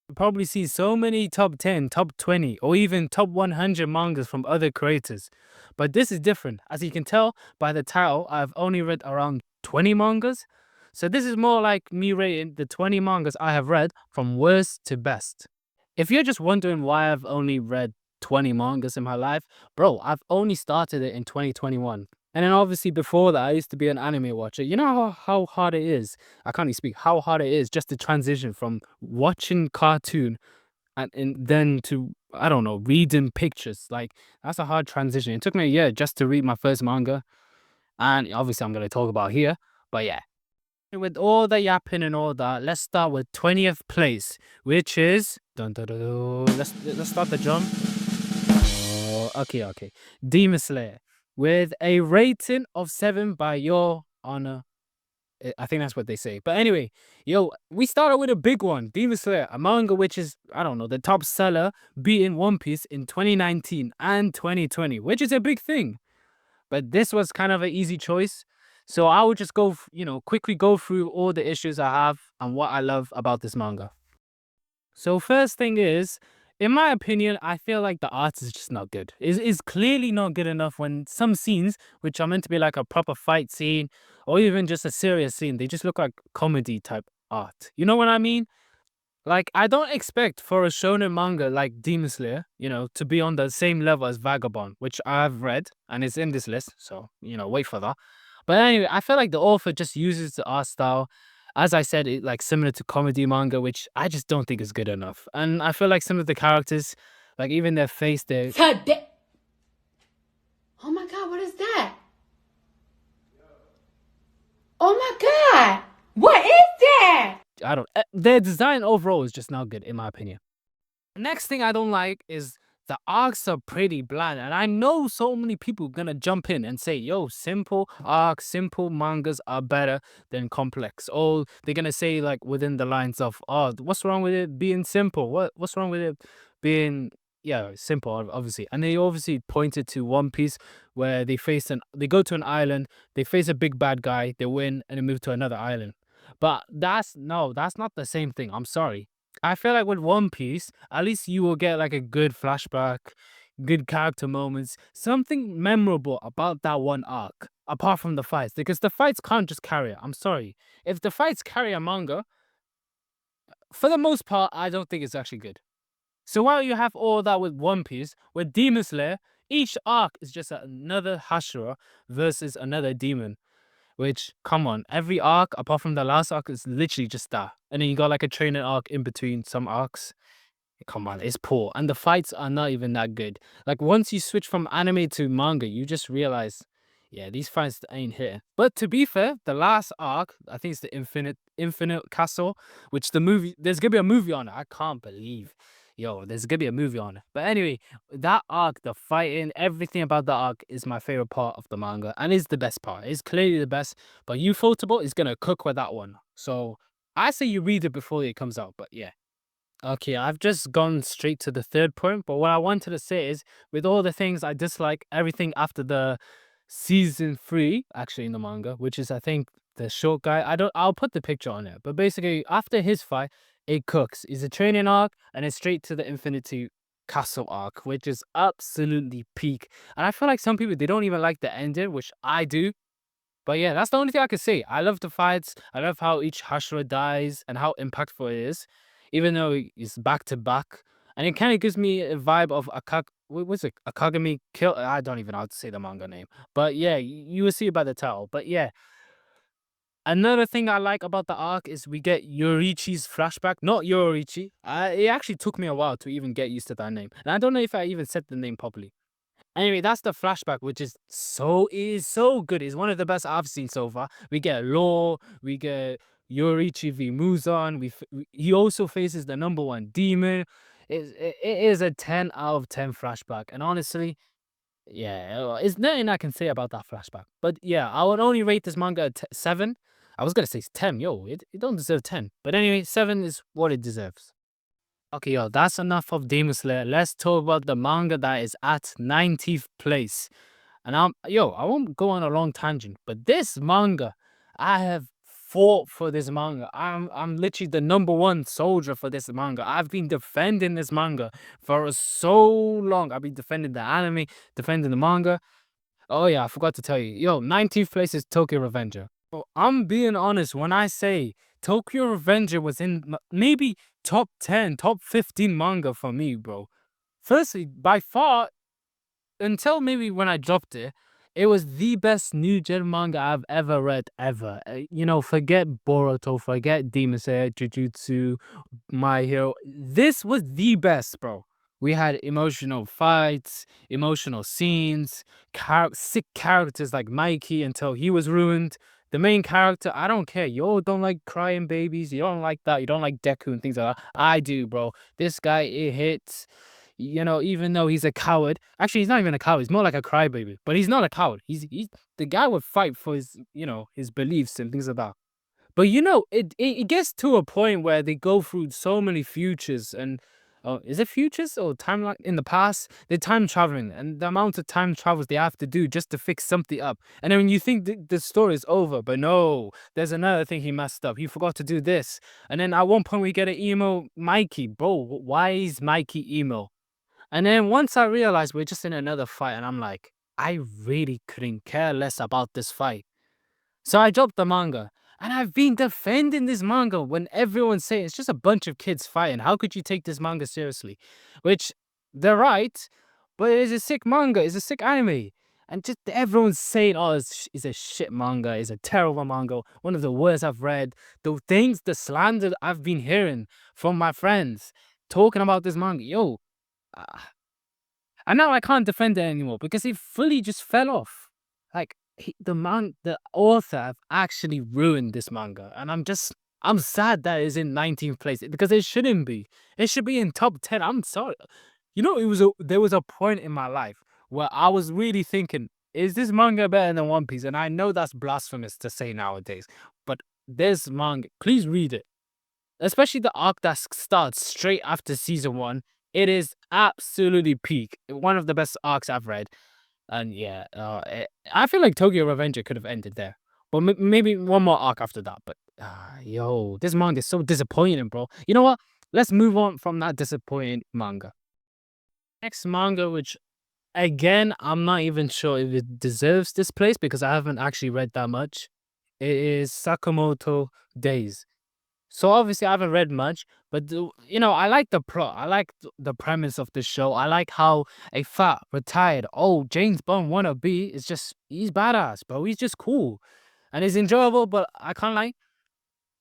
You probably see so many top 10, top 20, or even top 100 mangas from other creators. But this is different. As you can tell by the title, I've only read around 20 mangas. So this is more like me rating the 20 mangas I have read from worst to best. If you're just wondering why I've only read 20 mangas in my life, bro, I've only started it in 2021. And then obviously before that, I used to be an anime watcher. You know how hard it is? I can't even speak. How hard it is just to transition from watching cartoon and then to, I don't know, reading pictures. Like, that's a hard transition. It took me a year just to read my first manga. And obviously I'm going to talk about here. But yeah, with all the yapping and all that, let's start with 20th place, which is dun, dun, dun, dun. Let's start the drum. Oh, okay. Demon Slayer with a rating of 7 by your honor. I think that's what they say. But anyway, yo, we started with a big one, Demon Slayer, a manga which is, I don't know, the top seller, beating One Piece in 2019 and 2020, which is a big thing. But this was kind of an easy choice. So I would just go, quickly go through all the issues I have and what I love about this manga. So first thing is, in my opinion, I feel like the art is just not good. Is clearly not good enough when some scenes, which are meant to be like a proper fight scene or even just a serious scene, they just look like comedy type art. You know what I mean? Like, I don't expect for a shonen manga like Demon Slayer, to be on the same level as Vagabond, which I've read and it's in this list. So, wait for that. But anyway, I feel like the author just uses the art style, as I said, it like similar to comedy manga, which I just don't think is good enough. And I feel like some of the characters, like even their face, their Oh my god, what is that? Oh my god, what is that? their design overall is just not good in my opinion. Next thing I don't like is the arcs are pretty bland, and I know so many people gonna jump in and say, "Yo, simple arcs, simple mangas are better than complex." Or they're gonna say like within the lines of, "Oh, what's wrong with it being simple? What's wrong with it being simple?" Obviously, and they obviously pointed to One Piece where they go to an island, they face a big bad guy, they win, and they move to another island. But that's not the same thing. I'm sorry. I feel like with One Piece, at least you will get like a good flashback, good character moments, something memorable about that one arc, apart from the fights, because the fights can't just carry it. I'm sorry. If the fights carry a manga, for the most part, I don't think it's actually good. So while you have all that with One Piece, with Demon Slayer, each arc is just another Hashira versus another demon. Which, come on, every arc apart from the last arc is literally just that. And then you got like a training arc in between some arcs. Come on, it's poor. And the fights are not even that good. Like once you switch from anime to manga, you just realize, yeah, these fights ain't here. But to be fair, the last arc, I think it's the Infinite Castle, which there's gonna be a movie on it. I can't believe. Yo, there's gonna be a movie on it. But anyway, that arc, the fighting, everything about the arc is my favorite part of the manga and is the best part. It's clearly the best. But Ufotable is gonna cook with that one. So I say you read it before it comes out. But yeah. Okay, I've just gone straight to the third point, but what I wanted to say is with all the things I dislike, everything after the season 3, actually in the manga, which is I think the short guy. I'll put the picture on it. But basically after his fight, it cooks. It's a training arc and it's straight to the Infinity Castle arc, which is absolutely peak. And I feel like some people they don't even like the ending, which I do. But yeah, that's the only thing I can say. I love the fights. I love how each Hashira dies and how impactful it is, even though it's back to back. And it kind of gives me a vibe of what was it? Akagami Kill. I don't even know how to say the manga name. But yeah, you will see it by the title. But yeah, another thing I like about the arc is we get Yorichi's flashback. Not Yorichi. It actually took me a while to even get used to that name. And I don't know if I even said the name properly. Anyway, that's the flashback, which is so good. It's one of the best I've seen so far. We get Law, we get Yorichi v Muzan. He also faces the number one demon. It is a 10 out of 10 flashback, and honestly, yeah, it's nothing I can say about that flashback. But yeah, I would only rate this manga a 7. I was gonna say 10, yo, it don't deserve 10. But anyway, 7 is what it deserves. Okay, yo, that's enough of Demon Slayer. Let's talk about the manga that is at 90th place. And I won't go on a long tangent, but this manga, I have fought for this manga. I'm literally the number one soldier for this manga. I've been defending this manga for so long. I've been defending the anime, defending the manga. Oh yeah, I forgot to tell you. Yo, 19th place is Tokyo Revenger. Well, I'm being honest when I say Tokyo Revenger was in maybe top 10, top 15 manga for me, bro. Firstly, by far, until maybe when I dropped it, it was the best new gen manga I've ever read, ever. Forget Boruto, forget Demon Slayer, Jujutsu, My Hero. This was the best, bro. We had emotional fights, emotional scenes, sick characters like Mikey until he was ruined. The main character, I don't care. You all don't like crying babies. You don't like that. You don't like Deku and things like that. I do, bro. This guy, it hits. Even though he's a coward. Actually, he's not even a coward. He's more like a crybaby. But he's not a coward. He's the guy would fight for his beliefs and things like that. But it gets to a point where they go through so many futures and is it futures or timeline in the past? They're time traveling and the amount of time travels they have to do just to fix something up. And then when you think the story is over, but no, there's another thing he messed up. He forgot to do this. And then at one point we get an emo Mikey. Bro, why is Mikey emo? And then once I realized we're just in another fight, and I'm like, I really couldn't care less about this fight. So I dropped the manga. And I've been defending this manga when everyone's saying it's just a bunch of kids fighting. How could you take this manga seriously? Which they're right, but it's a sick manga, it's a sick anime. And just everyone's saying, oh, it's a shit manga, it's a terrible manga, one of the worst I've read. The slander I've been hearing from my friends talking about this manga. Yo, and now I can't defend it anymore because it fully just fell off. Like the author have actually ruined this manga, and I'm sad that it's in 19th place because it shouldn't be. It should be in top 10. I'm sorry. There was a point in my life where I was really thinking, is this manga better than One Piece? And I know that's blasphemous to say nowadays, but this manga, please read it. Especially the arc that starts straight after season 1. It is absolutely peak. One of the best arcs I've read. And yeah, I feel like Tokyo Revenger could have ended there. But maybe one more arc after that. But yo, this manga is so disappointing, bro. You know what? Let's move on from that disappointing manga. Next manga, which again, I'm not even sure if it deserves this place because I haven't actually read that much. It is Sakamoto Days. So obviously I haven't read much, but I like the plot. I like the premise of the show. I like how a fat, retired, old James Bond wannabe is he's badass, bro. He's just cool. And it's enjoyable, but I can't lie.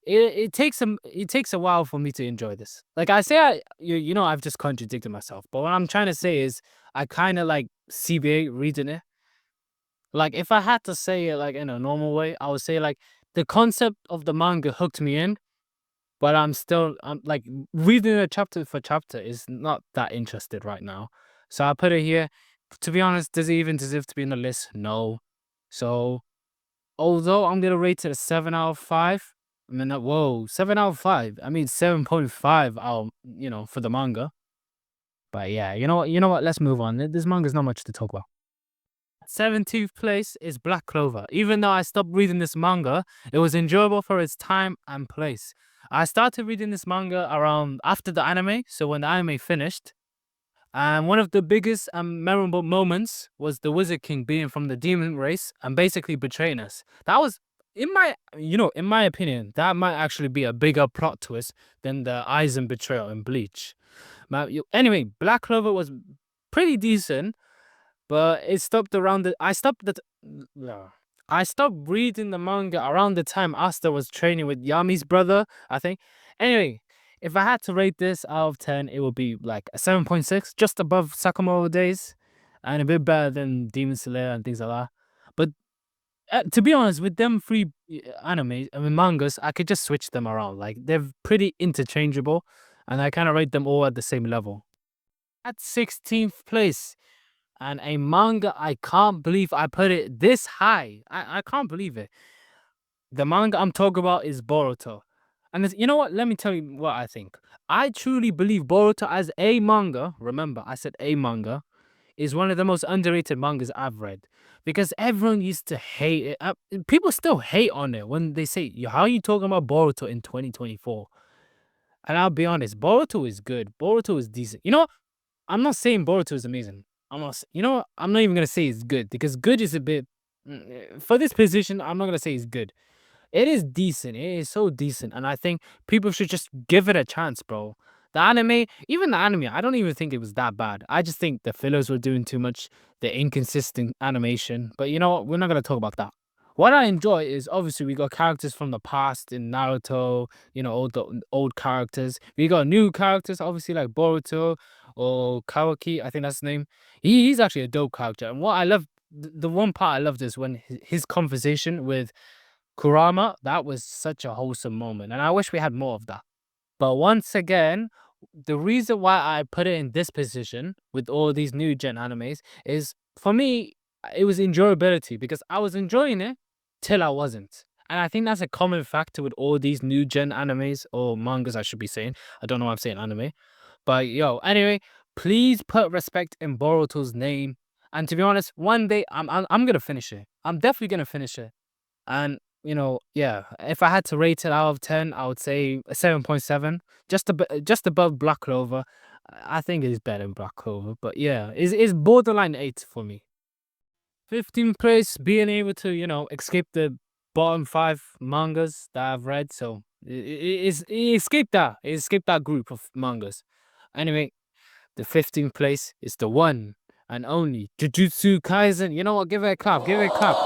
It takes a while for me to enjoy this. Like I say I've just contradicted myself. But what I'm trying to say is I kinda like CBA reading it. Like if I had to say it like in a normal way, I would say like the concept of the manga hooked me in. But I'm like reading it chapter for chapter is not that interested right now. So I put it here. To be honest, does it even deserve to be in the list? No. So although I'm gonna rate it a 7 out of 5, I mean, whoa, 7 out of 5. I mean 7.5 out, for the manga. But yeah, you know what? Let's move on. This manga's not much to talk about. 17th place is Black Clover. Even though I stopped reading this manga, it was enjoyable for its time and place. I started reading this manga around after the anime, so when the anime finished. And one of the biggest and memorable moments was the Wizard King being from the demon race and basically betraying us. That was, in my opinion, that might actually be a bigger plot twist than the Aizen betrayal in Bleach. Anyway, Black Clover was pretty decent. But it stopped around the. I stopped reading the manga around the time Asta was training with Yami's brother, I think. Anyway, if I had to rate this out of 10, it would be like a 7.6, just above Sakamoto Days, and a bit better than Demon Slayer and things like that. But to be honest, with them three mangas, I could just switch them around. Like they're pretty interchangeable, and I kind of rate them all at the same level. At 16th place. And a manga, I can't believe I put it this high. I can't believe it. The manga I'm talking about is Boruto. And you know what? Let me tell you what I think. I truly believe Boruto as a manga. Remember, I said a manga. is one of the most underrated mangas I've read because everyone used to hate it. People still hate on it when they say, "How are you talking about Boruto in 2024?" And I'll be honest, Boruto is good. Boruto is decent. You know what? I'm not saying Boruto is amazing. You know what? I'm not even gonna say it's good because good is a bit for this position. I'm not gonna say it's good. It is decent. It is so decent, and I think people should just give it a chance, bro. Even the anime, I don't even think it was that bad. I just think the fillers were doing too much, the inconsistent animation. But you know what? We're not gonna talk about that. What I enjoy is obviously we got characters from the past in Naruto, all the old characters. We got new characters, obviously like Boruto or Kawaki, I think that's his name. He's actually a dope character. And what I love, the one part I loved is when his conversation with Kurama, that was such a wholesome moment, and I wish we had more of that. But once again, the reason why I put it in this position with all these new gen animes is for me, it was enjoyability because I was enjoying it till I wasn't. And I think that's a common factor with all these new gen animes or mangas, I should be saying. I don't know why I'm saying anime. But yo, anyway, please put respect in Boruto's name. And to be honest, one day I'm gonna finish it. I'm definitely gonna finish it. And, yeah, if I had to rate it out of 10, I would say a 7.7, just above Black Clover. I think it's better than Black Clover, but yeah, it's borderline 8 for me. 15th place, being able to, escape the bottom 5 mangas that I've read. So it escaped that. It escaped that group of mangas. Anyway, the 15th place is the one and only Jujutsu Kaisen. You know what? Give it a clap. Give it a clap.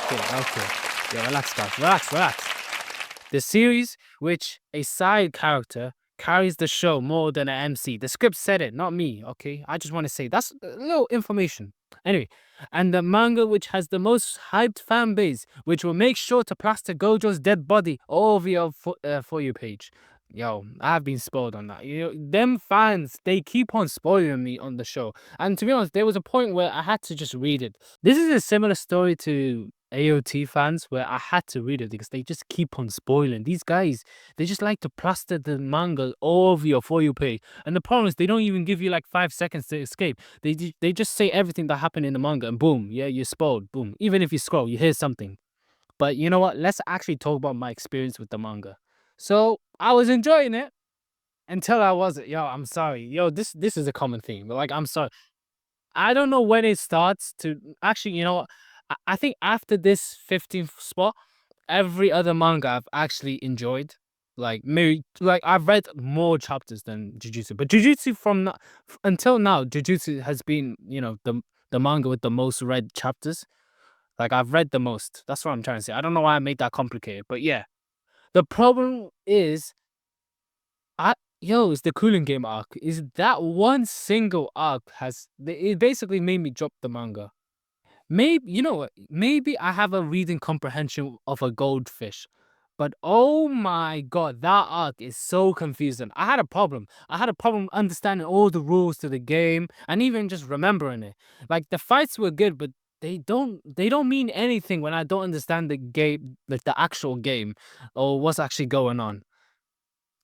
Okay. Yeah, relax, guys. Relax. The series, which a side character carries the show more than an MC. The script said it, not me. Okay, I just want to say that's a little information. Anyway, and the manga, which has the most hyped fan base, which will make sure to plaster Gojo's dead body all over your for you page. Yo, I've been spoiled on that. Them fans, they keep on spoiling me on the show. And to be honest, there was a point where I had to just read it. This is a similar story to AOT fans where I had to read it because they just keep on spoiling. These guys, they just like to plaster the manga all over your For You page. And the problem is they don't even give you like 5 seconds to escape. They just say everything that happened in the manga and boom, yeah, you're spoiled. Boom. Even if you scroll, you hear something. But you know what? Let's actually talk about my experience with the manga. So I was enjoying it until I wasn't. Yo, I'm sorry. Yo, this is a common theme. But like, I'm sorry. I don't know when it starts to actually, what? I think after this 15th spot, every other manga I've actually enjoyed. Like maybe like I've read more chapters than Jujutsu. But Jujutsu until now, Jujutsu has been, the manga with the most read chapters. Like I've read the most. That's what I'm trying to say. I don't know why I made that complicated, but yeah. The problem is it's the cooling game arc. Is that one single arc it basically made me drop the manga. Maybe you know what? Maybe I have a reading comprehension of a goldfish. But oh my god, that arc is so confusing. I had a problem. I had a problem understanding all the rules to the game and even just remembering it. Like the fights were good, but they don't mean anything when I don't understand the game, like the actual game or what's actually going on.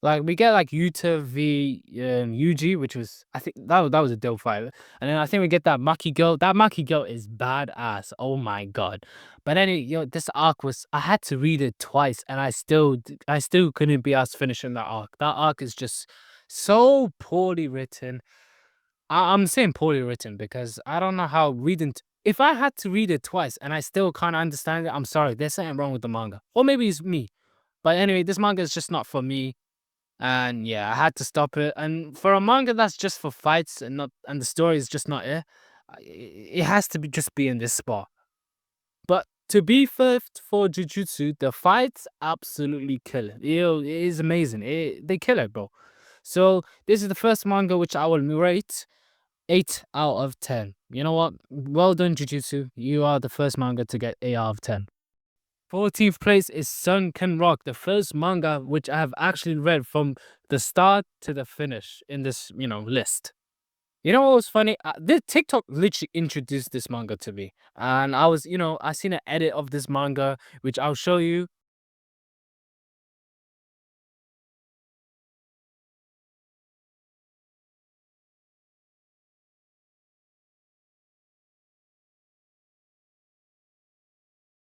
Like we get like Yuta v Yuji, which was I think that was a dope fight, and then I think we get that Maki girl. That Maki girl is badass. Oh my god! But anyway, this arc was I had to read it twice, and I still couldn't be asked finishing that arc. That arc is just so poorly written. I'm saying poorly written because I don't know how if I had to read it twice and I still can't understand it, I'm sorry. There's something wrong with the manga, or maybe it's me. But anyway, this manga is just not for me. And yeah, I had to stop it. And for a manga that's just for fights and the story is just not it, it has to be in this spot. But to be first for Jujutsu, the fights absolutely kill it. It is amazing. They kill it, bro. So this is the first manga which I will rate 8 out of 10. You know what? Well done, Jujutsu. You are the first manga to get 8 out of 10. 14th place is Sunken Rock, the first manga which I have actually read from the start to the finish in this, list. You know what was funny? This TikTok literally introduced this manga to me. And I seen an edit of this manga, which I'll show you.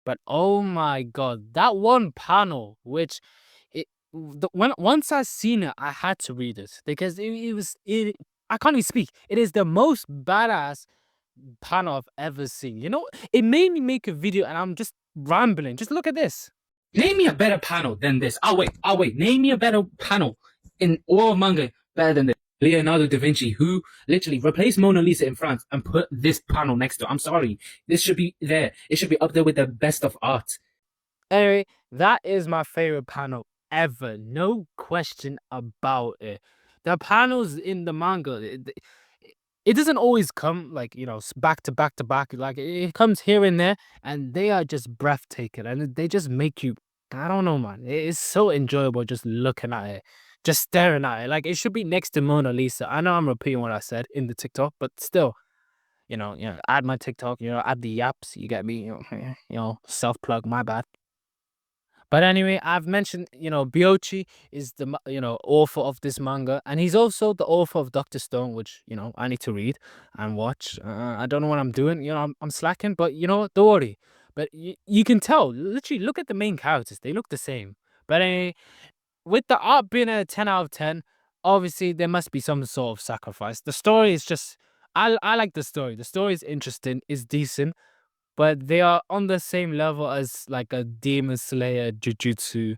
But oh my god, that one panel, which when once I seen it, I had to read it because it was it. I can't even speak. It is the most badass panel I've ever seen. You know, it made me make a video, and I'm just rambling. Just look at this. Name me a better panel than this. I'll wait. Name me a better panel in all manga better than this. Leonardo da Vinci, who literally replaced Mona Lisa in France and put this panel next to it. I'm sorry. This should be there. It should be up there with the best of art. Anyway, that is my favorite panel ever. No question about it. The panels in the manga, it doesn't always come like, back to back to back. Like it comes here and there, and they are just breathtaking, and they just make you. I don't know, man. It's so enjoyable just looking at it, just staring at it. Like it should be next to Mona Lisa. I know I'm repeating what I said in the TikTok, but still, add my TikTok. Add the yaps. You get me. Self plug. My bad. But anyway, I've mentioned, Byochi is the, author of this manga, and he's also the author of Doctor Stone, which, I need to read and watch. I don't know what I'm doing, I'm slacking, but you know what? Don't worry. But you can tell, literally, look at the main characters. They look the same. But anyway, with the art being a 10 out of 10, obviously there must be some sort of sacrifice. The story is just, I like the story. The story is interesting, is decent, but they are on the same level as like a Demon Slayer, Jujutsu,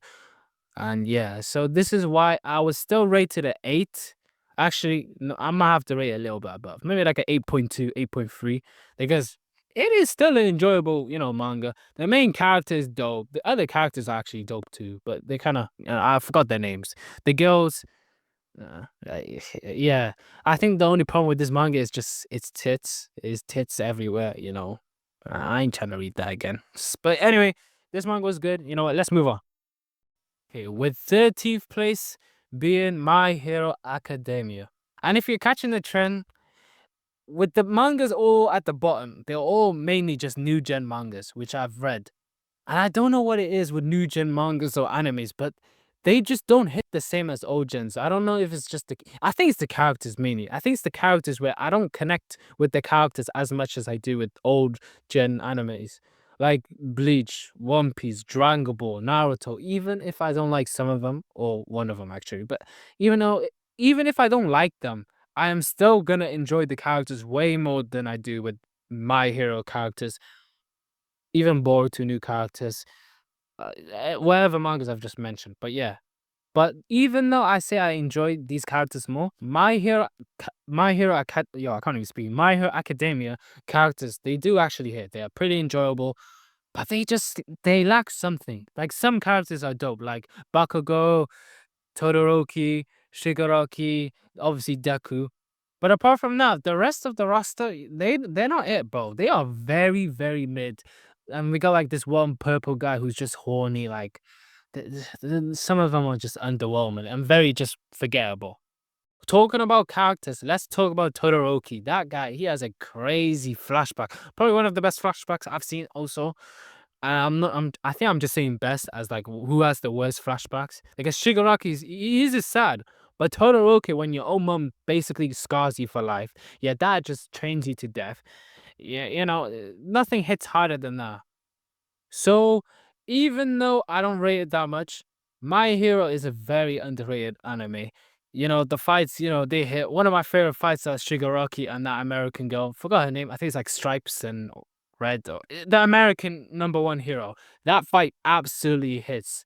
and yeah. So this is why I was still rated at 8. Actually, no, I might have to rate it a little bit above, maybe like a 8.2, 8.3, because it is still an enjoyable, manga. The main character is dope. The other characters are actually dope too, but they kind of, I forgot their names. The girls, yeah. I think the only problem with this manga is just its tits. It's tits everywhere. I ain't trying to read that again. But anyway, this manga was good. You know what? Let's move on. Okay, with 13th place being My Hero Academia. And if you're catching the trend, with the mangas all at the bottom, they're all mainly just new gen mangas, which I've read. And I don't know what it is with new gen mangas or animes, but they just don't hit the same as old gens. I don't know if it's just I think it's the characters mainly. I think it's the characters where I don't connect with the characters as much as I do with old gen animes. Like Bleach, One Piece, Dragon Ball, Naruto, even if I don't like some of them, or one of them actually, but even if I don't like them, I am still gonna enjoy the characters way more than I do with My Hero characters, even Boruto new characters, whatever mangas I've just mentioned. But yeah, but even though I say I enjoy these characters more, I can't even speak. My Hero Academia characters, they do actually hit. They are pretty enjoyable, but they lack something. Like some characters are dope, like Bakugo, Todoroki, Shigaraki, obviously Deku. But apart from that, the rest of the roster, they're not it, bro. They are very, very mid. And we got like this one purple guy who's just horny. Like some of them are just underwhelming and very just forgettable. Talking about characters, let's talk about Todoroki. That guy, he has a crazy flashback. Probably one of the best flashbacks I've seen also. And I think I'm just saying best as like who has the worst flashbacks. Because he's just sad. But Todoroki, when your own mom basically scars you for life, your dad just trains you to death. Yeah, nothing hits harder than that. So, even though I don't rate it that much, My Hero is a very underrated anime. The fights, they hit. One of my favorite fights are Shigaraki and that American girl. Forgot her name. I think it's like Stripes and Red. The American number one hero. That fight absolutely hits.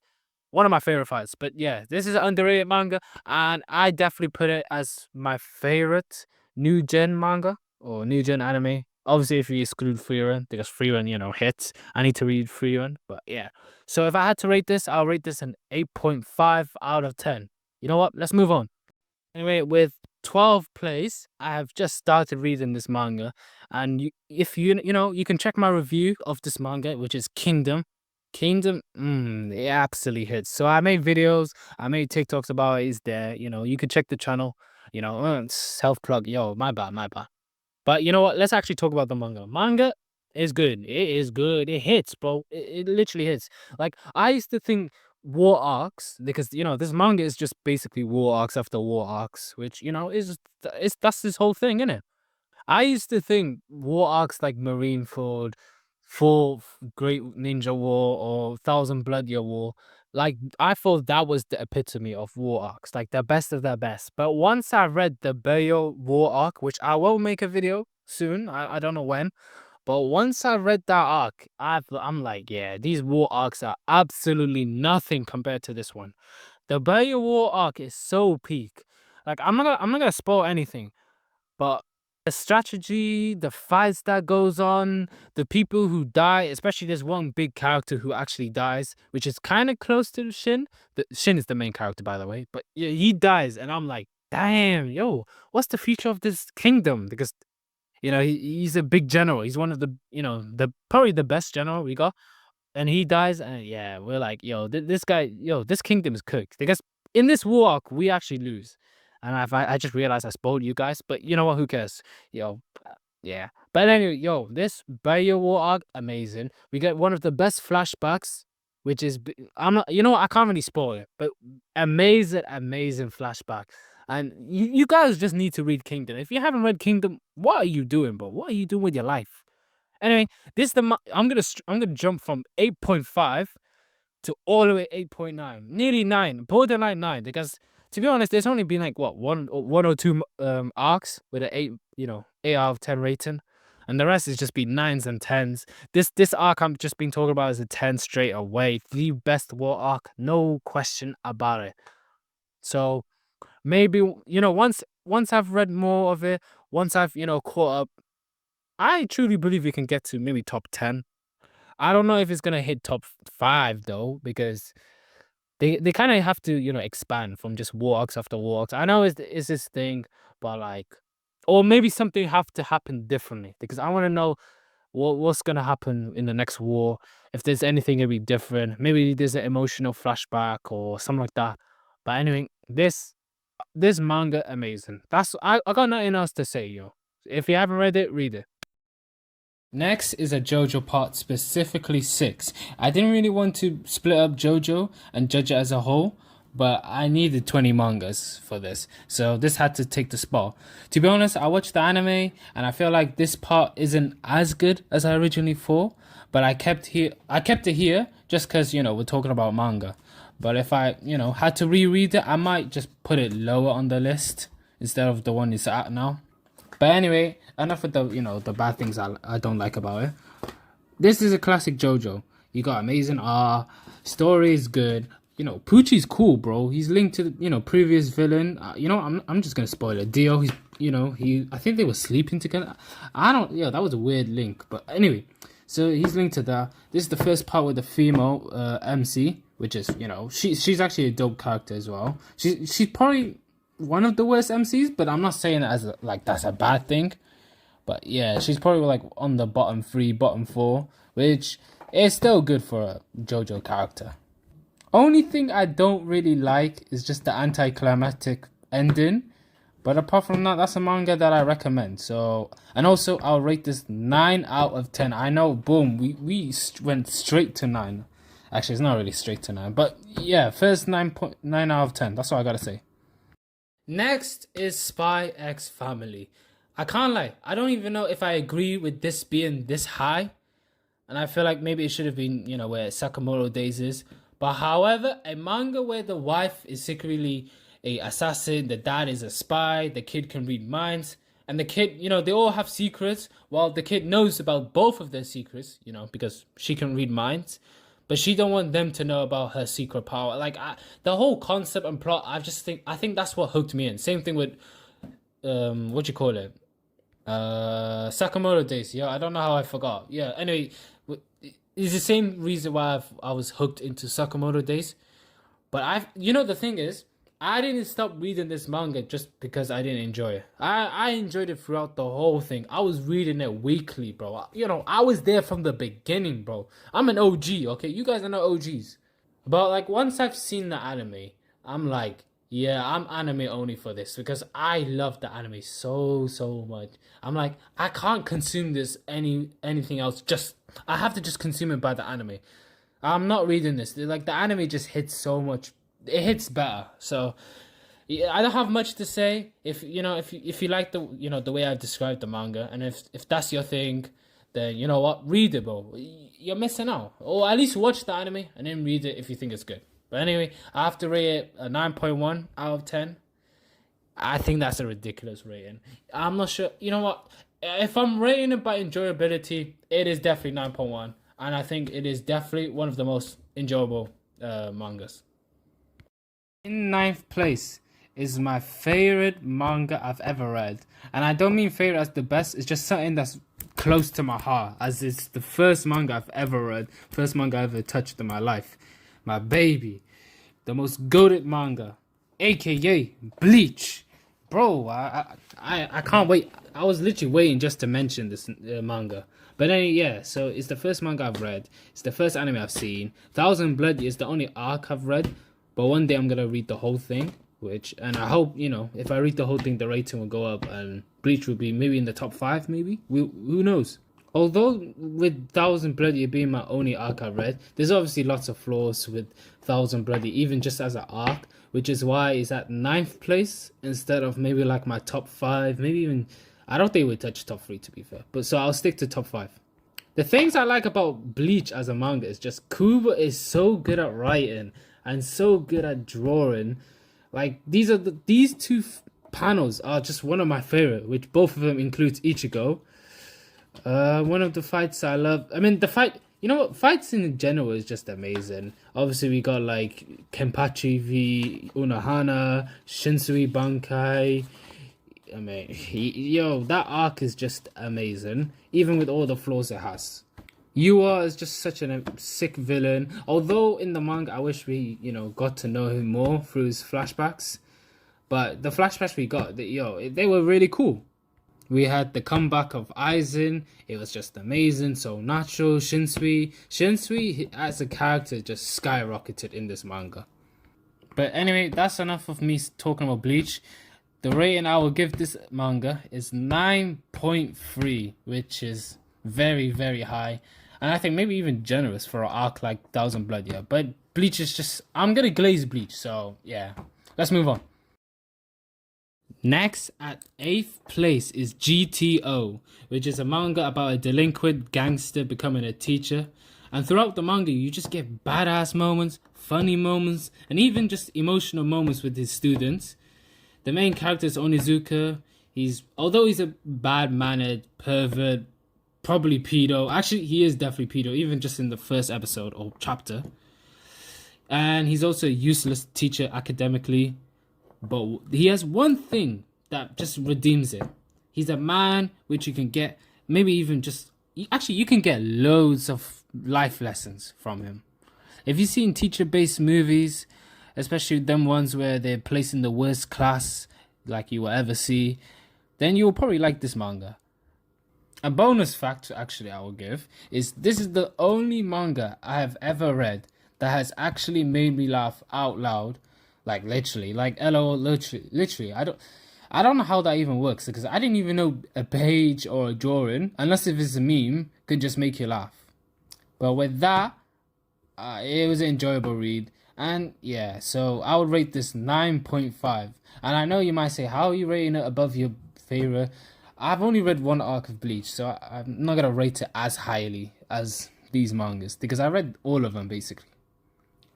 One of my favorite fights. But yeah, this is an underrated manga, and I definitely put it as my favorite new gen manga or new gen anime. Obviously, if you exclude Freerun, because Freerun, hits. I need to read Freerun, but yeah. So if I had to rate this, I'll rate this an 8.5 out of 10. You know what? Let's move on. Anyway, with 12th place, I have just started reading this manga, and if you can check my review of this manga, which is Kingdom. Kingdom, it absolutely hits. So I made videos, I made TikToks about it. It's there. You can check the channel. Self plug. Yo, my bad, my bad. But you know what? Let's actually talk about the manga. Manga is good. It is good. It hits, bro. It literally hits. Like I used to think war arcs, because this manga is just basically war arcs after war arcs, which is that's this whole thing, isn't it? I used to think war arcs like Marineford, Full Great Ninja War or Thousand Blood Year War. Like I thought that was the epitome of war arcs, like the best of the best. But once I read the Burial War arc, which I will make a video soon, I don't know when, but once I read that arc, I'm like, yeah, these war arcs are absolutely nothing compared to this one. The Burial War arc is so peak. Like I'm not gonna spoil anything, but the strategy, the fights that goes on, the people who die, especially there's one big character who actually dies, which is kind of close to Shin. Shin is the main character, by the way, but yeah, he dies, and I'm like, damn, yo, what's the future of this kingdom? Because he's a big general. He's one of the the probably the best general we got, and he dies, and yeah, we're like, yo, this guy, yo, this kingdom is cooked. Because in this war arc, we actually lose. And I just realized I spoiled you guys, but you know what? Who cares? Yo, yeah. But anyway, yo, this Barrier War arc, amazing. We get one of the best flashbacks, which is I'm not, I can't really spoil it, but amazing, amazing flashback. And you guys just need to read Kingdom. If you haven't read Kingdom, what are you doing, bro? What are you doing with your life? Anyway, I'm gonna jump from 8.5 to all the way 8.9, nearly 9, borderline 9. Because to be honest, there's only been like what one or two arcs with an 8, 8 out of 10 rating, and the rest has just been 9s and 10s. This arc I'm just been talking about is a 10 straight away. The best war arc, no question about it. So maybe once I've read more of it, once I've caught up, I truly believe we can get to maybe top 10. I don't know if it's gonna hit top 5 though, because they kind of have to expand from just walks after walks. I know it's this thing, but like, or maybe something have to happen differently, because I want to know what's gonna happen in the next war. If there's anything gonna be different, maybe there's an emotional flashback or something like that. But anyway, this manga amazing. I got nothing else to say, yo. If you haven't read it, read it. Next is a JoJo part, specifically 6. I didn't really want to split up JoJo and judge it as a whole, but I needed 20 mangas for this, so this had to take the spot. To be honest, I watched the anime and I feel like this part isn't as good as I originally thought, but I kept it here just because we're talking about manga. But if I had to reread it, I might just put it lower on the list instead of the one it's at now. But anyway, enough with the bad things I don't like about it. This is a classic JoJo. You got amazing art, story is good. Poochie's cool, bro. He's linked to previous villain. I'm just gonna spoil it. Dio, I think they were sleeping together. That was a weird link. But anyway, so he's linked to that. This is the first part with the female MC, which is she's actually a dope character as well. She's probably one of the worst MCs, but I'm not saying it as that's a bad thing. But yeah, she's probably like on the bottom 3, bottom 4, which is still good for a JoJo character. Only thing I don't really like is just the anticlimactic ending. But apart from that, that's a manga that I recommend. So, and also I'll rate this 9 out of 10. I know, boom, we went straight to 9. Actually, it's not really straight to 9, but yeah, first 9.9 out of 10. That's all I gotta say. Next is Spy X Family. I can't lie, I don't even know if I agree with this being this high. And I feel like maybe it should have been, where Sakamoto Days is. But however, a manga where the wife is secretly a assassin, the dad is a spy, the kid can read minds, and the kid, they all have secrets, while the kid knows about both of their secrets, because she can read minds. But she don't want them to know about her secret power. The whole concept and plot, I think that's what hooked me in. Same thing with what you call it, Sakamoto Days. Yeah, I don't know how I forgot. Yeah, anyway, it's the same reason why I was hooked into Sakamoto Days. But the thing is, I didn't stop reading this manga just because I didn't enjoy it. I enjoyed it throughout the whole thing. I was reading it weekly, bro. I was there from the beginning, bro. I'm an OG, okay? You guys are not OGs. But once I've seen the anime, I'm like, yeah, I'm anime only for this, because I love the anime so much. I'm like, I can't consume this anything else. I have to just consume it by the anime. I'm not reading this. The anime just hits so much. It hits better. So yeah, I don't have much to say. If you like the the way I've described the manga, and if that's your thing, then you know what? Read it, bro. You're missing out. Or at least watch the anime and then read it if you think it's good. But anyway, I have to rate it a 9.1 out of 10. I think that's a ridiculous rating. I'm not sure. You know what? If I'm rating it by enjoyability, it is definitely 9.1. And I think it is definitely one of the most enjoyable mangas. In ninth place is my favorite manga I've ever read. And I don't mean favorite as the best, it's just something that's close to my heart, as it's the first manga I've ever read, first manga I've ever touched in my life. My baby, the most goated manga, aka Bleach. Bro, I can't wait. I was literally waiting just to mention this manga. But anyway, yeah, so it's the first manga I've read. It's the first anime I've seen. Thousand Blood is the only arc I've read. But one day I'm going to read the whole thing. And I hope, you know, if I read the whole thing, the rating will go up. And Bleach will be maybe in the top 5, maybe. Who knows? Although with Thousand Bloody being my only arc I read, there's obviously lots of flaws with Thousand Bloody, even just as an arc, which is why it's at 9th place instead of maybe like my top 5, maybe even, I don't think it would touch top 3 to be fair, but so I'll stick to top 5. The things I like about Bleach as a manga is just Kubo is so good at writing and so good at drawing. Like these two panels are just one of my favorite, which both of them includes Ichigo. One of the fights I love. I mean, the fight. You know what? Fights in general is just amazing. Obviously, we got like Kenpachi v Unohana, Shinsui Bankai. I mean, that arc is just amazing, even with all the flaws it has. Yua is just such a sick villain. Although in the manga, I wish we, got to know him more through his flashbacks. But the flashbacks we got, they were really cool. We had the comeback of Aizen. It was just amazing. So natural. Shinsui as a character just skyrocketed in this manga. But anyway, that's enough of me talking about Bleach. The rating I will give this manga is 9.3, which is very, very high. And I think maybe even generous for an arc like Thousand Blood, yeah. But Bleach is just... I'm going to glaze Bleach, so yeah. Let's move on. Next, at 8th place is GTO, which is a manga about a delinquent gangster becoming a teacher. And throughout the manga, you just get badass moments, funny moments, and even just emotional moments with his students. The main character is Onizuka. Although he's a bad-mannered pervert, probably pedo. Actually, he is definitely pedo, even just in the first episode or chapter. And he's also a useless teacher academically. But he has one thing that just redeems it. He's a man which you can get, maybe even just... Actually, you can get loads of life lessons from him. If you've seen teacher-based movies, especially them ones where they're placed in the worst class like you will ever see, then you will probably like this manga. A bonus fact, actually, I will give, is this is the only manga I have ever read that has actually made me laugh out loud. Like literally, like LOL, literally. I don't know how that even works, because I didn't even know a page or a drawing, unless if it's a meme, could just make you laugh. But with that, it was an enjoyable read. And yeah, so I would rate this 9.5. And I know you might say, how are you rating it above your favorite? I've only read one arc of Bleach, so I'm not going to rate it as highly as these mangas, because I read all of them basically.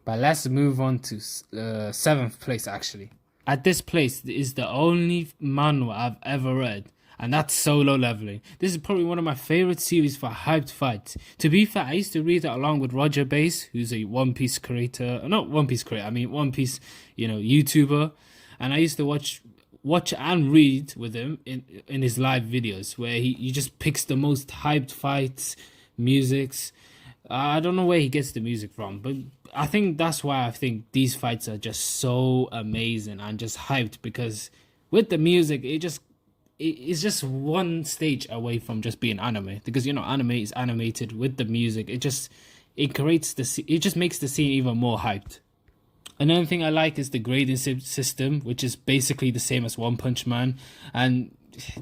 But let's move on to 7th place, actually. At this place is the only manhwa I've ever read, and that's Solo Leveling. This is probably one of my favorite series for hyped fights. To be fair, I used to read it along with Roger Base, who's a One Piece creator. Not One Piece creator, I mean One Piece, YouTuber. And I used to watch and read with him in his live videos, where he just picks the most hyped fights, musics. I don't know where he gets the music from, but I think that's why I think these fights are just so amazing and just hyped, because with the music, it's just one stage away from just being anime, because anime is animated. With the music, it just makes the scene even more hyped. Another thing I like is the grading system, which is basically the same as One Punch Man, and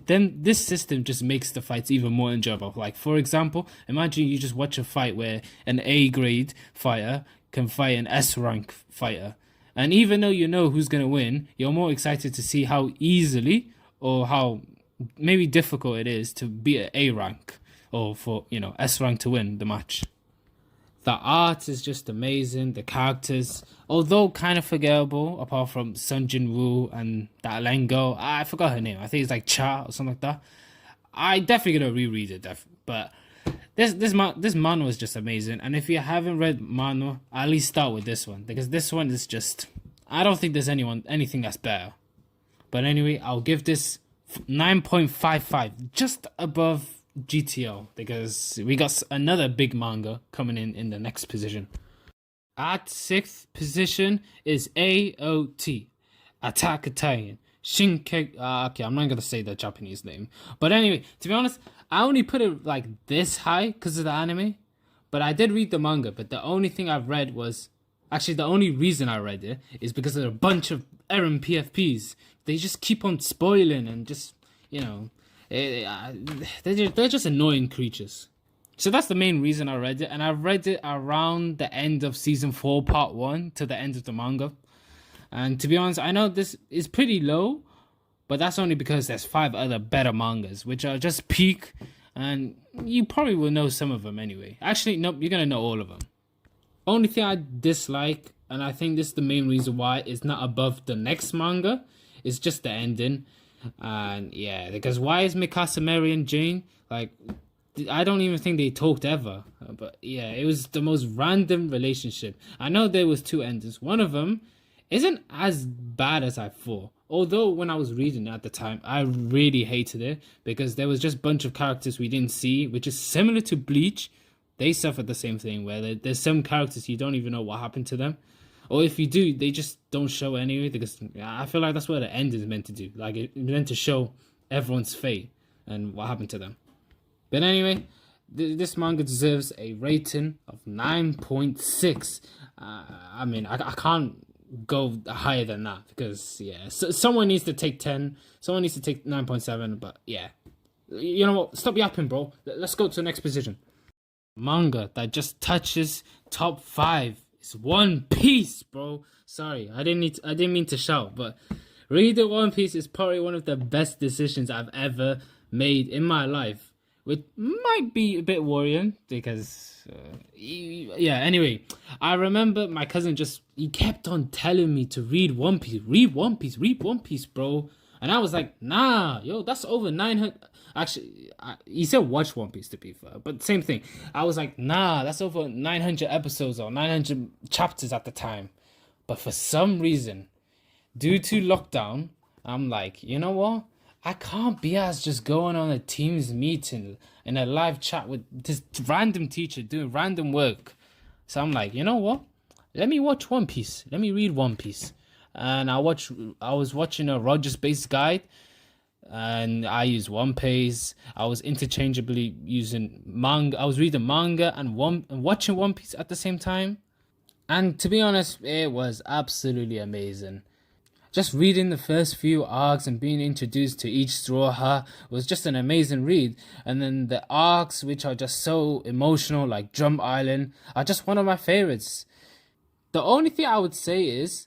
then this system just makes the fights even more enjoyable. Like, for example, imagine you just watch a fight where an A grade fighter can fight an S rank fighter, and even though you know who's gonna win, you're more excited to see how easily or how maybe difficult it is to beat an A rank or for, S rank to win the match. The art is just amazing. The characters, although kind of forgettable, apart from Sun Jin Woo and that Lengo. I forgot her name. I think it's like Cha or something like that. I definitely gonna reread it, but this manga was just amazing. And if you haven't read manga, at least start with this one, because this one is just, I don't think there's anything that's better. But anyway, I'll give this 9.55, just above GTO, because we got another big manga coming in the next position. At 6th position is AOT, Attack on Titan. Okay, I'm not gonna say the Japanese name, but anyway, to be honest, I only put it like this high because of the anime, but I did read the manga. But the only thing I've read was, actually the only reason I read it is because of a bunch of errant PFPs. They just keep on spoiling and just, they're just annoying creatures. So that's the main reason I read it, and I read it around the end of season 4 part 1 to the end of the manga. And to be honest, I know this is pretty low, but that's only because there's 5 other better mangas, which are just peak, and you probably will know some of them anyway. Actually, nope, you're going to know all of them. Only thing I dislike, and I think this is the main reason why it's not above the next manga, is just the ending. And yeah, because why is Mikasa marrying Jane? Like, I don't even think they talked ever. But yeah, it was the most random relationship. I know there was 2 endings. One of them isn't as bad as I thought. Although when I was reading it at the time, I really hated it because there was just a bunch of characters we didn't see, which is similar to Bleach. They suffered the same thing where there's some characters you don't even know what happened to them. Or if you do, they just don't show anyway, because I feel like that's what the end is meant to do. Like, it's meant to show everyone's fate and what happened to them. But anyway, this manga deserves a rating of 9.6. I mean, I can't go higher than that because, yeah, someone needs to take 10. Someone needs to take 9.7, but yeah. You know what? Stop yapping, bro. Let's go to the next position. Manga that just touches top 5 is One Piece, bro. Sorry, I didn't mean to shout, but reading One Piece is probably one of the best decisions I've ever made in my life, which might be a bit worrying because anyway, I remember my cousin he kept on telling me to read One Piece, read One Piece, bro. And I was like, nah, yo, that's over 900. Actually, he said watch One Piece, to be fair, but same thing. I was like, nah, that's over 900 episodes or 900 chapters at the time. But for some reason, due to lockdown, I'm like, you know what? I can't be as just going on a Teams meeting in a live chat with this random teacher doing random work. So I'm like, you know what? Let me watch One Piece. Let me read One Piece. And I was watching a Rogers Based Guide, and I used One Piece. I was interchangeably using manga. I was reading manga and watching One Piece at the same time. And to be honest, it was absolutely amazing. Just reading the first few arcs and being introduced to each Straw Hat was just an amazing read. And then the arcs, which are just so emotional, like Drum Island, are just one of my favorites. The only thing I would say is,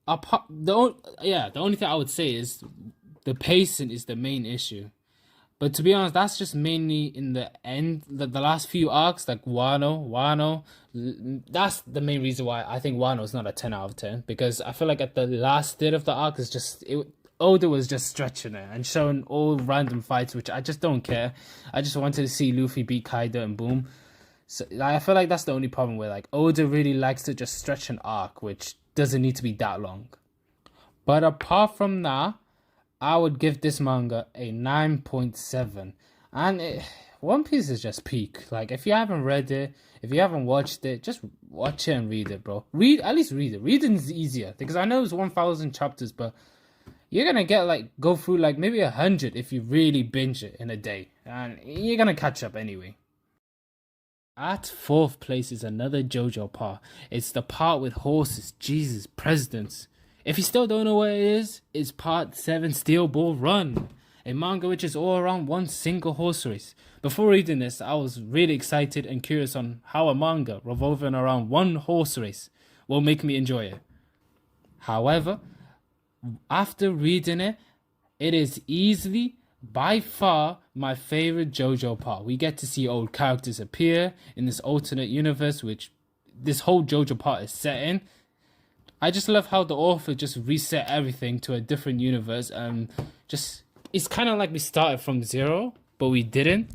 the only thing I would say is the pacing is the main issue. But to be honest, that's just mainly in the end, the last few arcs, like Wano. That's the main reason why I think Wano is not a 10 out of 10. Because I feel like at the last bit of the arc, Oda was just stretching it and showing all random fights, which I just don't care. I just wanted to see Luffy beat Kaido and boom. So I feel like that's the only problem where like Oda really likes to just stretch an arc, which doesn't need to be that long. But apart from that, I would give this manga a 9.7. And One Piece is just peak. Like, if you haven't read it, if you haven't watched it, just watch it and read it, bro. At least read it. Reading is easier. Because I know it's 1,000 chapters, but you're going to go through like maybe 100 if you really binge it in a day. And you're going to catch up anyway. At 4th place is another JoJo part. It's the part with horses, Jesus, presidents. If you still don't know what it is, it's part 7 Steel Ball Run, a manga which is all around one single horse race. Before reading this, I was really excited and curious on how a manga revolving around one horse race will make me enjoy it. However, after reading it, it is easily By far, my favorite JoJo part. We get to see old characters appear in this alternate universe, which this whole JoJo part is set in. I just love how the author just reset everything to a different universe, and just it's kind of like we started from zero, but we didn't.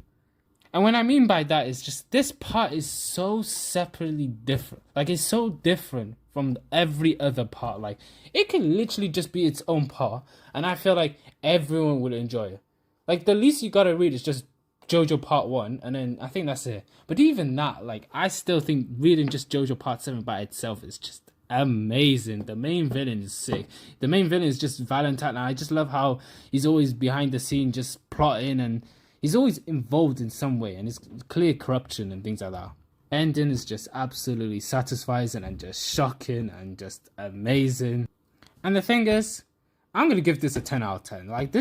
And what I mean by that is just this part is so separately different. Like, it's so different from every other part. Like, it can literally just be its own part, and I feel like everyone would enjoy it. Like, the least you gotta read is just JoJo Part 1, and then I think that's it. But even that, like, I still think reading just JoJo Part 7 by itself is just amazing. The main villain is sick. The main villain is just Valentine, and I just love how he's always behind the scene just plotting, and he's always involved in some way, and it's clear corruption and things like that. Ending is just absolutely satisfying and just shocking and just amazing. And the thing is, I'm gonna give this a 10 out of 10. Like,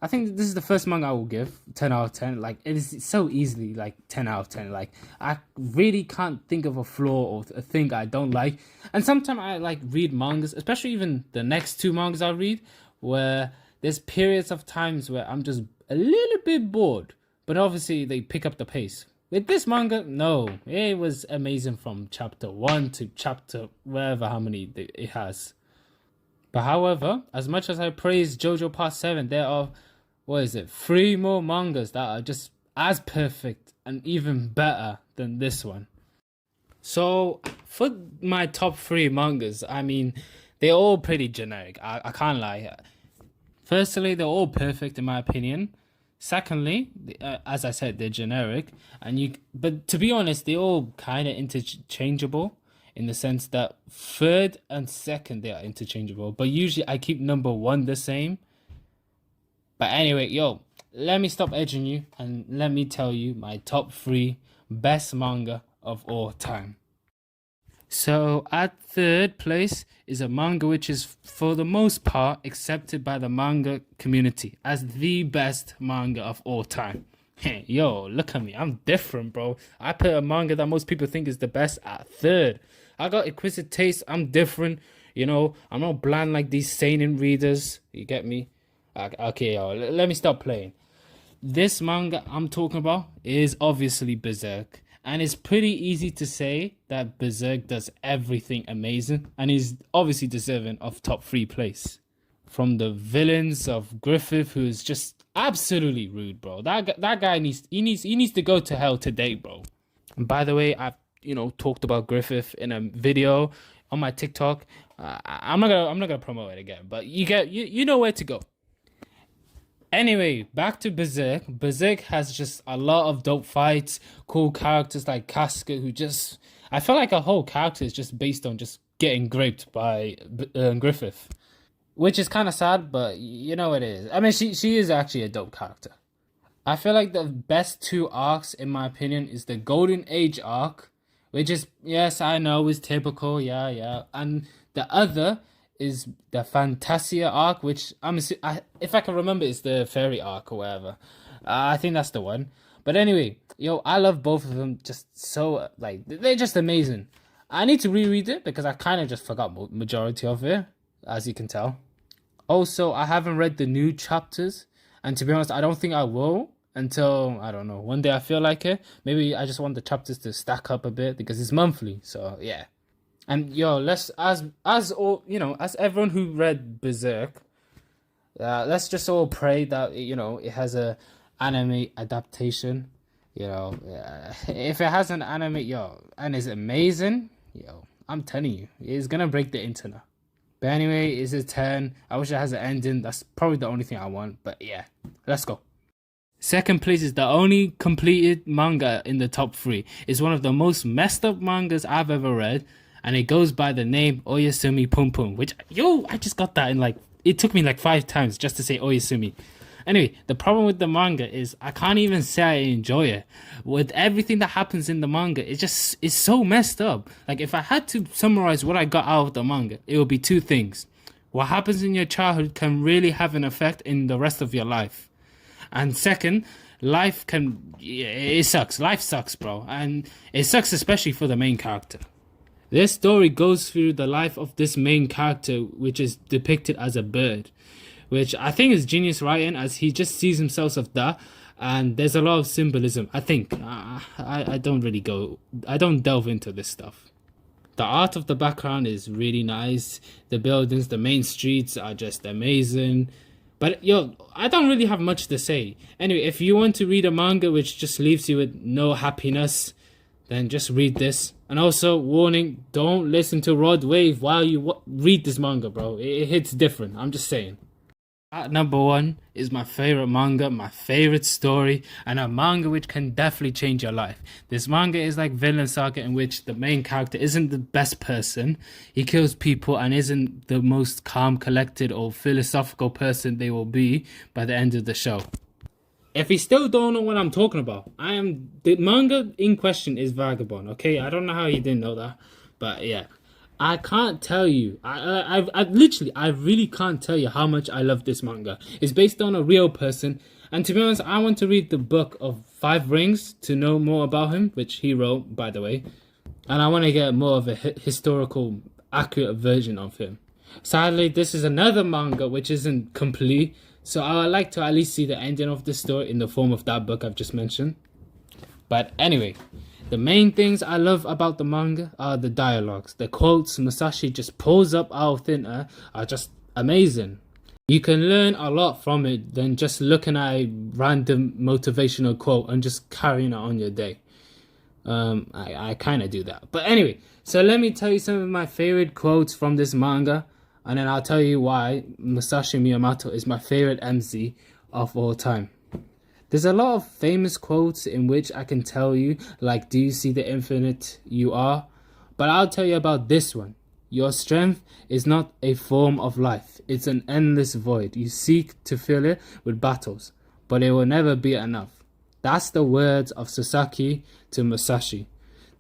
I think this is the first manga I will give 10 out of 10. Like, it is so easily like 10 out of 10. Like, I really can't think of a flaw or a thing I don't like. And sometimes I like read mangas, especially even the next two mangas I read, where there's periods of times where I'm just a little bit bored, but obviously they pick up the pace. With this manga, no, it was amazing from chapter 1 to chapter wherever how many it has. But however, as much as I praise JoJo Part 7, there are, 3 more mangas that are just as perfect and even better than this one. So, for my top 3 mangas, I mean, they're all pretty generic. I can't lie. Firstly, they're all perfect in my opinion. Secondly, as I said, they're generic. But to be honest, they're all kind of interchangeable, in the sense that third and second, they are interchangeable. But usually I keep number 1 the same. But anyway, let me stop edging you and let me tell you my top 3 best manga of all time. So at third place is a manga which is for the most part accepted by the manga community as the best manga of all time. Look at me, I'm different, bro. I put a manga that most people think is the best at third. I got exquisite taste. I'm different. I'm not bland like these seinen readers. You get me? Okay, let me stop playing. This manga I'm talking about is obviously Berserk. And it's pretty easy to say that Berserk does everything amazing and is obviously deserving of top 3 place. From the villains of Griffith, who is just absolutely rude, bro. That guy needs to go to hell today, bro. And by the way, I've talked about Griffith in a video on my TikTok. I'm not gonna promote it again, but you know where to go. Anyway, back to Berserk. Berserk has just a lot of dope fights, cool characters like Casca, I feel like a whole character is just based on just getting raped by Griffith, which is kind of sad, but you know it is. I mean, she is actually a dope character. I feel like the best 2 arcs, in my opinion, is the Golden Age arc, which is, yes, I know, is typical, yeah. And the other is the Fantasia arc, which if I can remember, is the fairy arc or whatever. I think that's the one. But anyway, I love both of them just so, they're just amazing. I need to reread it because I kind of just forgot majority of it, as you can tell. Also, I haven't read the new chapters, and to be honest, I don't think I will until, I don't know, one day I feel like it. Maybe I just want the chapters to stack up a bit because it's monthly, so yeah. And let's as everyone who read Berserk, let's just all pray that it has a anime adaptation. If it has an anime, and it's amazing, I'm telling you, it's gonna break the internet. But anyway, it's a 10. I wish it has an ending. That's probably the only thing I want. But yeah, let's go. Second place is the only completed manga in the top 3. It's one of the most messed up mangas I've ever read. And it goes by the name Oyasumi Punpun, which, I just got that in it took me 5 times just to say Oyasumi. Anyway, the problem with the manga is I can't even say I enjoy it. With everything that happens in the manga, it's so messed up. If I had to summarize what I got out of the manga, it would be 2 things. What happens in your childhood can really have an effect in the rest of your life. And second, it sucks. Life sucks, bro. And it sucks especially for the main character. This story goes through the life of this main character, which is depicted as a bird. which I think is genius writing, as he just sees himself as that, and there's a lot of symbolism. I think I don't delve into this stuff. The art of the background is really nice. The buildings, the main streets are just amazing. But yo, I don't really have much to say. Anyway, if you want to read a manga which just leaves you with no happiness, then just read this. And also, warning, don't listen to Rod Wave while you read this manga, bro. It hits different. I'm just saying. At number 1 is my favorite manga, my favorite story, and a manga which can definitely change your life. This manga is like Vinland Saga, in which the main character isn't the best person. He kills people and isn't the most calm, collected, or philosophical person they will be by the end of the show. If you still don't know what I'm talking about, the manga in question is Vagabond, okay? I don't know how you didn't know that, but yeah. I can't tell you. I really can't tell you how much I love this manga. It's based on a real person, and to be honest, I want to read the book of 5 Rings to know more about him, which he wrote, by the way, and I want to get more of a historical, accurate version of him. Sadly, this is another manga which isn't complete, so I would like to at least see the ending of the story in the form of that book I've just mentioned. But anyway, the main things I love about the manga are the dialogues. The quotes Musashi just pulls up out of thin air are just amazing. You can learn a lot from it than just looking at a random motivational quote and just carrying it on your day. I kind of do that. But anyway, so let me tell you some of my favorite quotes from this manga, and then I'll tell you why Musashi Miyamoto is my favorite MC of all time. There's a lot of famous quotes in which I can tell you, like, do you see the infinite you are? But I'll tell you about this one. Your strength is not a form of life. It's an endless void. You seek to fill it with battles, but it will never be enough. That's the words of Sasaki to Musashi.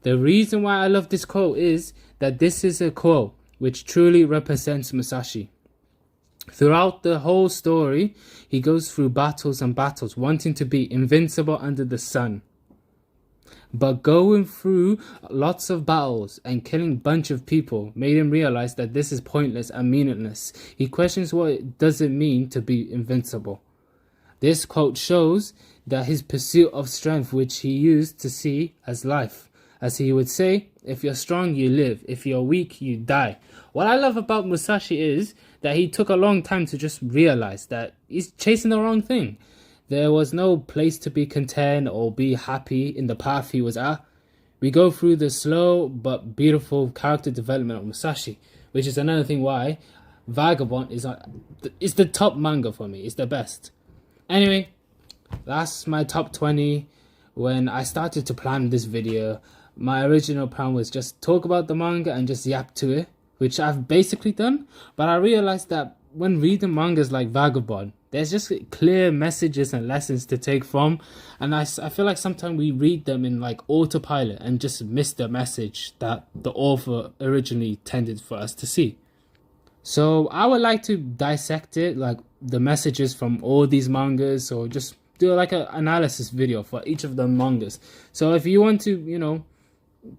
The reason why I love this quote is that this is a quote which truly represents Musashi. Throughout the whole story, he goes through battles and battles, wanting to be invincible under the sun. But going through lots of battles and killing a bunch of people made him realize that this is pointless and meaningless. He questions what does it mean to be invincible. This quote shows that his pursuit of strength, which he used to see as life. As he would say, if you're strong, you live. If you're weak, you die. What I love about Musashi is that he took a long time to just realize that he's chasing the wrong thing. There was no place to be content or be happy in the path he was at. We go through the slow but beautiful character development of Musashi, which is another thing why Vagabond is the top manga for me. It's the best. Anyway, that's my top 20. When I started to plan this video, my original plan was just talk about the manga and just yap to it, which I've basically done. But I realized that when reading mangas like Vagabond, there's just clear messages and lessons to take from. And I feel like sometimes we read them in like autopilot and just miss the message that the author originally intended for us to see. So I would like to dissect it, like the messages from all these mangas, or just do like an analysis video for each of the mangas. So if you want to,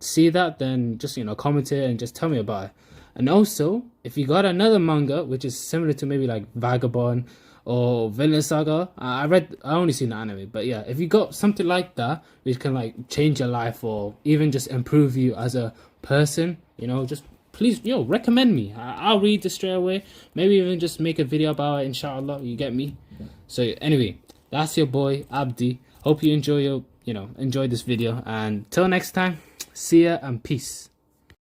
see that, then just, comment it and just tell me about it. And also, if you got another manga which is similar to maybe like Vagabond or Vinland Saga, I only seen the anime, but yeah, if you got something like that which can like change your life or even just improve you as a person, just please, recommend me. I'll read this straight away. Maybe even just make a video about it, inshallah. You get me? So anyway, that's your boy Abdi. Hope you enjoy this video, and till next time, see ya and peace.